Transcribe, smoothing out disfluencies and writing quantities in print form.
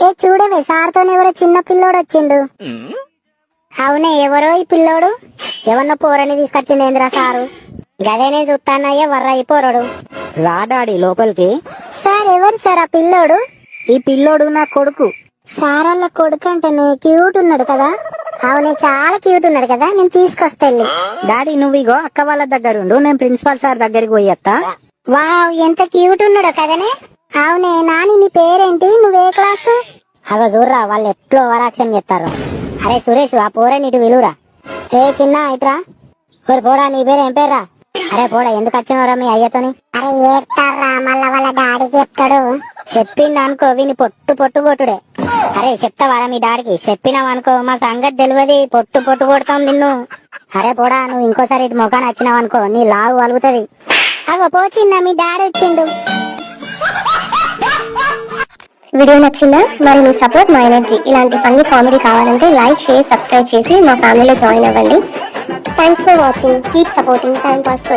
ఏ చూడవే సార్తో ఎవరో చిన్న పిల్లోడు వచ్చిండు. అవునే ఎవరో ఈ పిల్లోడు, ఎవరినో పోరని తీసుకొచ్చిండేంద్రా సారు. గదేనే చూస్తానయ్యా వర్రయ్య పోరడు. రాడాడి లోపలికి. సార్ ఎవరు సార్ ఆ పిల్లోడు? ఈ పిల్లోడు నా కొడుకు. సార్ వాళ్ళ కొడుకు అంటేనే క్యూట్ ఉన్నాడు కదా. అవునే చాలా క్యూట్ ఉన్నాడు కదా, నేను తీసుకొస్తా. డాడీ నువ్వు ఇగో అక్క వాళ్ళ దగ్గర ఉండు, నేను ప్రిన్సిపాల్ సార్ దగ్గరికి పోయేస్తా. వావ్ ఎంత క్యూట్ ఉన్నాడో కదనే. అవునే నాని నీ పేరేంటి, నువ్వే క్లాసు? అగో చూడరా వాళ్ళు ఎట్లో ఓవరాక్షన్ చేస్తారు. అరే సురేష్ ఆ పోరే నీటి విలువరా. ఏ చిన్న ఇట్రా. పోడా నీ పేరు ఏం పేర్రా? అరే పోడా ఎందుకు వచ్చినవరా మీ అయ్యతోని? అరే ఏడ్తారా మళ్ళా వాళ్ళ డాడీ చెప్తాడు. చెప్పిండు అనుకో విని పొట్టు పొట్టు కొట్టుడే. అరే చెప్తావారా మీ డాడీకి? చెప్పినావనుకో మా సంగతి తెలియదు, పొట్టు పొట్టు కొడతాం నిన్ను. అరే పోడా నువ్వు ఇంకోసారి ఇటు ముఖాన్ని వచ్చినావనుకో నీ లాగు వలుగుతుంది. అగో పోచిందా మీ డాడీ వచ్చిండు. వీడియో నచ్చిందా? మరి మీ సపోర్ట్ మా ఎనర్జీ. ఇలాంటి ఫన్నీ కామెడీ కావాలంటే లైక్ షేర్ సబ్స్క్రైబ్ చేసి మా ఫ్యామిలీలో జాయిన్ అవ్వండి. Thanks for watching. Keep supporting time pass.